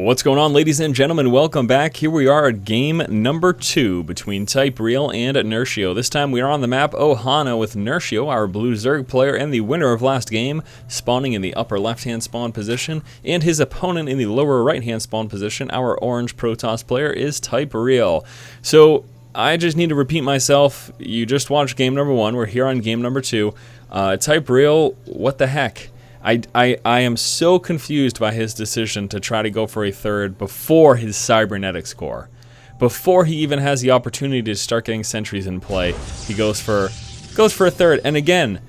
What's going on, ladies and gentlemen? Welcome back. Here we are at game number 2 between TypeReal and Nerchio. This time we are on the map Ohana with Nerchio, our blue Zerg player and the winner of last game, spawning in the upper left-hand spawn position, and his opponent in the lower right-hand spawn position, our orange Protoss player, is TypeReal. So I just need to repeat myself. You just watched game number 1. We're here on game number 2. TypeReal, what the heck? I am so confused by his decision to try to go for a third before his cybernetics core. Before he even has the opportunity to start getting sentries in play, he goes for a third. And again,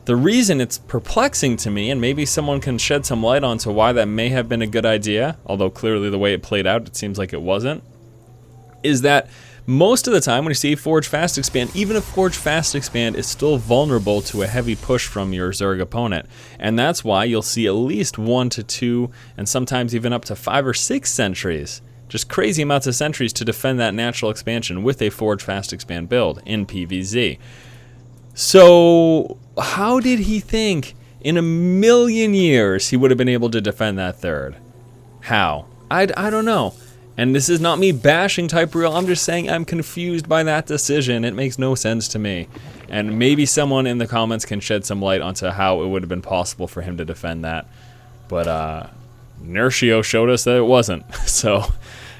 the reason it's perplexing to me, and maybe someone can shed some light onto why that may have been a good idea, although clearly the way it played out, it seems like it wasn't, is that most of the time when you see Forge Fast Expand, even a Forge Fast Expand is still vulnerable to a heavy push from your Zerg opponent. And that's why you'll see at least 1 to 2 and sometimes even up to 5 or 6 sentries. Just crazy amounts of sentries to defend that natural expansion with a Forge Fast Expand build in PvZ. So how did he think in a million years he would have been able to defend that third? How? I don't know. And this is not me bashing TypeReal, I'm just saying I'm confused by that decision. It makes no sense to me. And maybe someone in the comments can shed some light onto how it would have been possible for him to defend that. But Nerchio showed us that it wasn't. So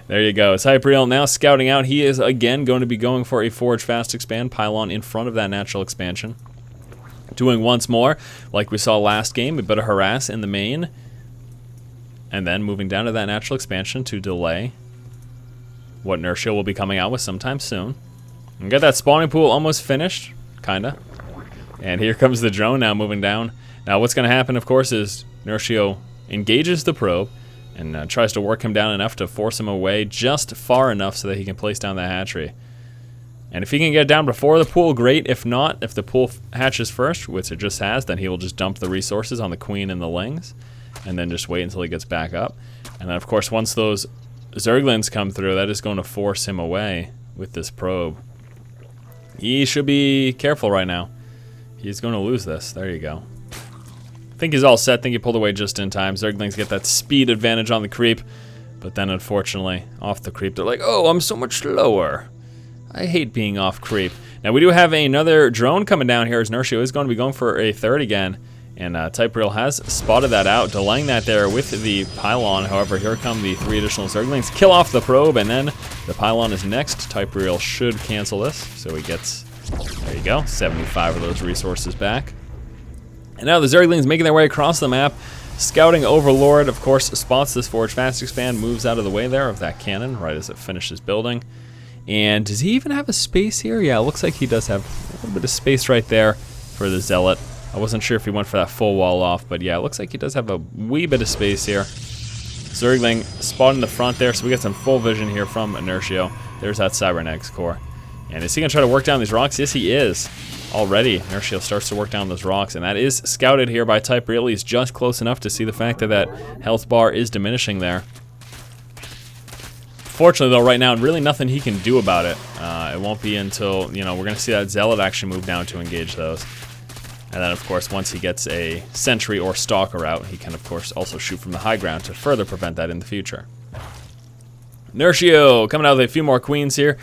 there you go. TypeReal now scouting out. He is again going to be going for a Forge Fast Expand pylon in front of that natural expansion. Doing once more, like we saw last game, a bit of harass in the main. And then moving down to that natural expansion to delay what Nerchio will be coming out with sometime soon. And got that spawning pool almost finished, kinda. And here comes the drone now moving down. Now what's going to happen, of course, is Nerchio engages the probe and tries to work him down enough to force him away just far enough so that he can place down the hatchery. And if he can get down before the pool, great. If not, if the pool hatches first, which it just has, then he will just dump the resources on the queen and the lings, and then just wait until he gets back up. And then, of course, once those Zerglings come through, that is going to force him away with this probe. He should be careful right now. He's going to lose this. There you go. I think he's all set. I think he pulled away just in time. Zerglings get that speed advantage on the creep, but then, unfortunately, off the creep, they're like, oh, I'm so much slower. I hate being off creep. Now, we do have another drone coming down here as Nerchio is going to be going for a third again. And TypeReal has spotted that out, delaying that there with the pylon. However, here come the 3 additional Zerglings. Kill off the probe, and then the pylon is next. TypeReal should cancel this, so he gets, there you go, 75 of those resources back. And now the Zerglings making their way across the map. Scouting Overlord, of course, spots this Forge Fast Expand, moves out of the way there of that cannon right as it finishes building. And does he even have a space here? Yeah, it looks like he does have a little bit of space right there for the Zealot. I wasn't sure if he went for that full wall off, but yeah, it looks like he does have a wee bit of space here. Zergling spot in the front there, so we get some full vision here from Nerchio. There's that cybernetics core. And is he going to try to work down these rocks? Yes, he is. Already, Nerchio starts to work down those rocks, and that is scouted here by TypeReal. He's just close enough to see the fact that that health bar is diminishing there. Fortunately, though, right now, really nothing he can do about it. It won't be until, you know, we're going to see that Zealot actually move down to engage those. And then, of course, once he gets a sentry or stalker out, he can, of course, also shoot from the high ground to further prevent that in the future. Nerchio coming out with a few more queens here.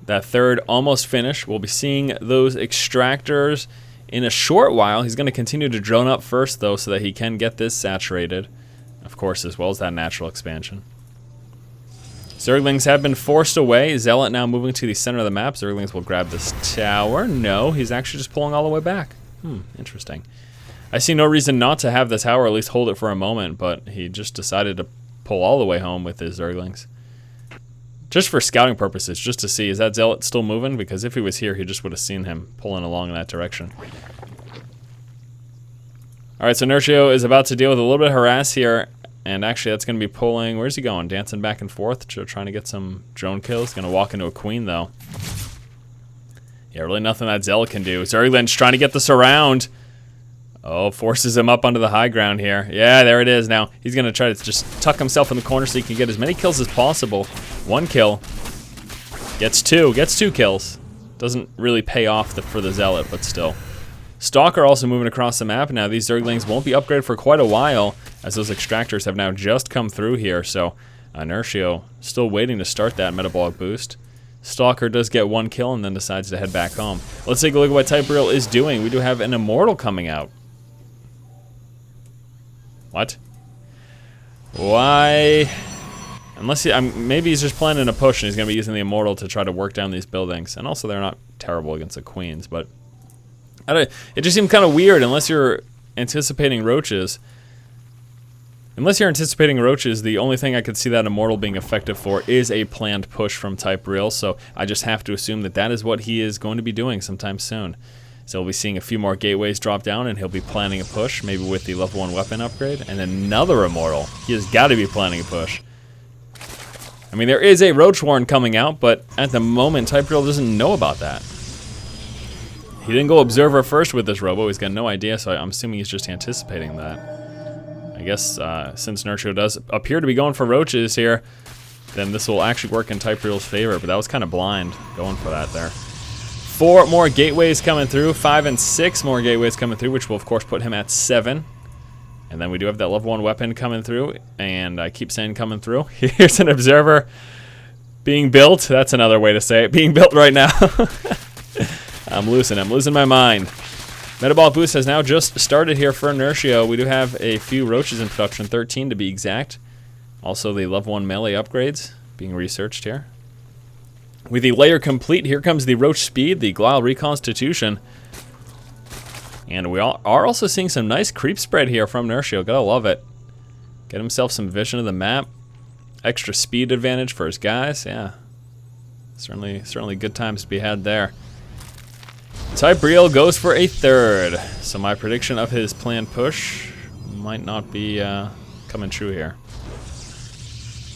That third almost finished. We'll be seeing those extractors in a short while. He's going to continue to drone up first, though, so that he can get this saturated, of course, as well as that natural expansion. Zerglings have been forced away. Zealot now moving to the center of the map. Zerglings will grab this tower. No, he's actually just pulling all the way back. Interesting. I see no reason not to have the tower, at least hold it for a moment, but he just decided to pull all the way home with his Zerglings. Just for scouting purposes, just to see, is that Zealot still moving? Because if he was here, he just would have seen him pulling along in that direction. Alright, so Nerchio is about to deal with a little bit of harass here, and actually that's going to be pulling, where's he going? Dancing back and forth, trying to get some drone kills. Going to walk into a queen, though. Yeah, really nothing that Zealot can do. Zergling's trying to get the surround. Oh, forces him up onto the high ground here. Yeah, there it is now. He's going to try to just tuck himself in the corner so he can get as many kills as possible. 1 kill. Gets 2 kills. Doesn't really pay off for the Zealot, but still. Stalker also moving across the map. Now, these Zerglings won't be upgraded for quite a while, as those extractors have now just come through here. So Nerchio still waiting to start that metabolic boost. Stalker does get 1 kill and then decides to head back home. Let's take a look at what TypeReal is doing. We do have an Immortal coming out. What? Why? Unless maybe he's just planning a push and he's going to be using the Immortal to try to work down these buildings. And also they're not terrible against the Queens, but it just seemed kind of weird unless you're anticipating roaches. Unless you're anticipating roaches, the only thing I could see that Immortal being effective for is a planned push from TypeReal, so I just have to assume that that is what he is going to be doing sometime soon. So we'll be seeing a few more gateways drop down, and he'll be planning a push, maybe with the level 1 weapon upgrade, and another Immortal. He has got to be planning a push. I mean, there is a Roach Warren coming out, but at the moment, TypeReal doesn't know about that. He didn't go Observer first with this robo, he's got no idea, so I'm assuming he's just anticipating that. I guess since Nerchio does appear to be going for roaches here, then this will actually work in TypeReal's favor, but that was kind of blind going for that there. 4 more gateways coming through, 5 and 6 more gateways coming through, which will of course put him at 7. And then we do have that level 1 weapon coming through, and I keep saying coming through. Here's an Observer being built. That's another way to say it, being built right now. I'm losing my mind. Metabolic boost has now just started here for Nerchio. We do have a few roaches in production, 13 to be exact. Also the level 1 melee upgrades being researched here. With the layer complete, here comes the roach speed, the Glial reconstitution. And we are also seeing some nice creep spread here from Nerchio. Gotta love it. Get himself some vision of the map. Extra speed advantage for his guys, yeah. Certainly good times to be had there. TypeReal goes for a 3rd, so my prediction of his planned push might not be coming true here.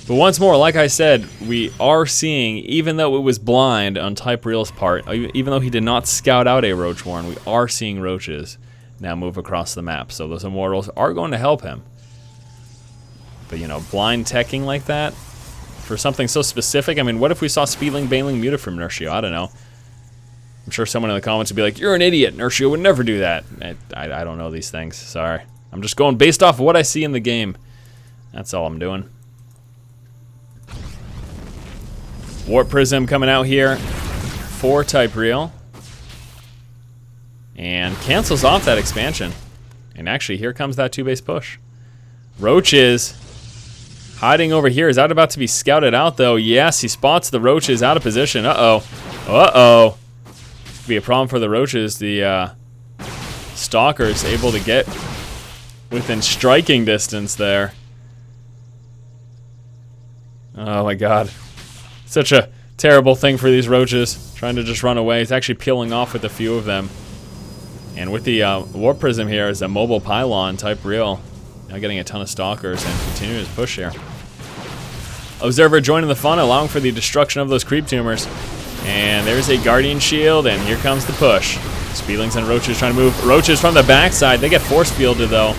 But once more, like I said, we are seeing, even though it was blind on TypeReal's part, even though he did not scout out a Roach Warren, we are seeing roaches now move across the map, so those Immortals are going to help him. But you know, blind teching like that, for something so specific, I mean, what if we saw Speedling, Baneling, Muta from Nerchio? I don't know. I'm sure someone in the comments would be like, you're an idiot, Nerchio would never do that. I don't know these things, sorry. I'm just going based off of what I see in the game. That's all I'm doing. Warp Prism coming out here for TypeReal. And cancels off that expansion. And actually, here comes that 2-base push. Roaches hiding over here. Is that about to be scouted out, though? Yes, he spots the roaches out of position. Uh-oh. Uh-oh. Be a problem for the roaches. The Stalker's able to get within striking distance there. Oh my god. Such a terrible thing for these roaches. Trying to just run away. He's actually peeling off with a few of them. And with the Warp Prism here is a mobile pylon, TypeReal. Now getting a ton of Stalkers and continuing his push here. Observer joining the fun, allowing for the destruction of those creep tumors. And there's a Guardian Shield, and here comes the push. Speedlings and roaches trying to move. Roaches from the backside. They get force fielded, though,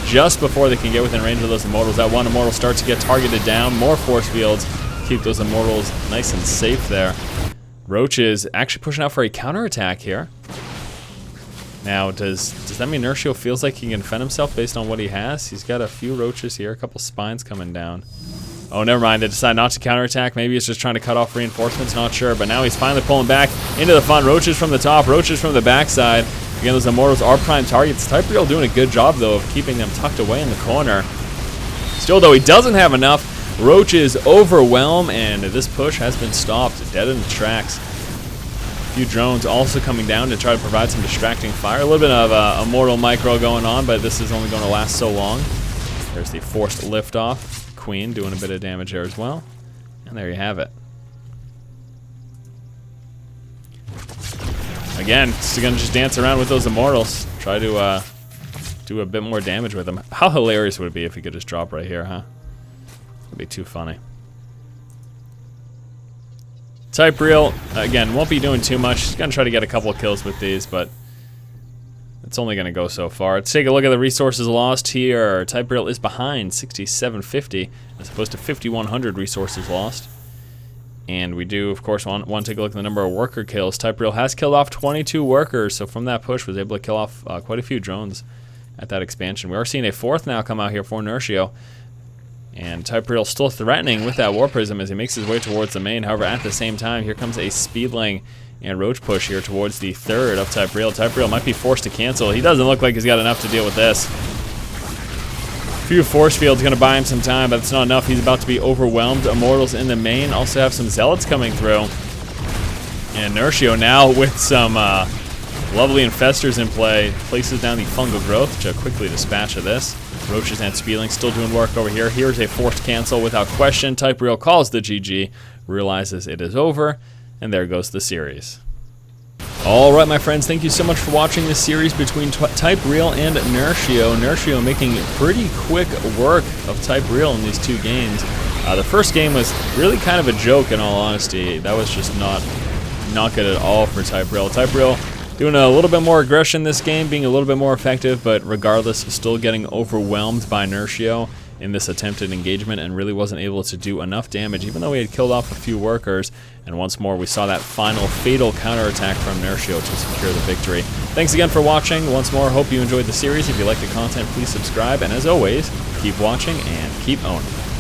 just before they can get within range of those Immortals. That one Immortal starts to get targeted down. More force fields. Keep those Immortals nice and safe there. Roaches actually pushing out for a counterattack here. Now, does that mean Nerchio feels like he can defend himself based on what he has? He's got a few roaches here, a couple spines coming down. Oh, never mind. They decide not to counterattack. Maybe he's just trying to cut off reinforcements. Not sure. But now he's finally pulling back into the fun. Roaches from the top. Roaches from the backside. Again, those Immortals are prime targets. TypeReal doing a good job, though, of keeping them tucked away in the corner. Still, though, he doesn't have enough. Roaches overwhelm, and this push has been stopped. Dead in the tracks. A few drones also coming down to try to provide some distracting fire. A little bit of a Immortal micro going on, but this is only going to last so long. There's the forced liftoff. Queen doing a bit of damage there as well. And there you have it. Again, it's going to just dance around with those Immortals. Try to do a bit more damage with them. How hilarious would it be if he could just drop right here, huh? It'd be too funny. TypeReal, again, won't be doing too much. He's going to try to get a couple of kills with these, but it's only going to go so far. Let's take a look at the resources lost here. TypeReal is behind 6,750 as opposed to 5,100 resources lost. And we do, of course, want to take a look at the number of worker kills. TypeReal has killed off 22 workers, so from that push was able to kill off quite a few drones at that expansion. We are seeing a fourth now come out here for Nerchio. And TypeReal still threatening with that War Prism as he makes his way towards the main. However, at the same time, here comes a Speedling and Roach push here towards the third of TypeReal. TypeReal might be forced to cancel. He doesn't look like he's got enough to deal with this. A few Force Fields going to buy him some time, but it's not enough. He's about to be overwhelmed. Immortals in the main. Also have some Zealots coming through. And Nerchio now with some lovely Infestors in play. Places down the Fungal Growth, which I'll quickly dispatch of this. Roaches and Speedling still doing work over here. Here's a forced cancel without question. TypeReal calls the GG, realizes it is over, and there goes the series. Alright, my friends, thank you so much for watching this series between TypeReal and Nerchio. Nerchio making pretty quick work of TypeReal in these two games. The first game was really kind of a joke, in all honesty. That was just not good at all for TypeReal. TypeReal doing a little bit more aggression this game, being a little bit more effective, but regardless, still getting overwhelmed by Nerchio in this attempted engagement and really wasn't able to do enough damage, even though he had killed off a few workers. And once more, we saw that final fatal counterattack from Nerchio to secure the victory. Thanks again for watching. Once more, hope you enjoyed the series. If you like the content, please subscribe. And as always, keep watching and keep owning.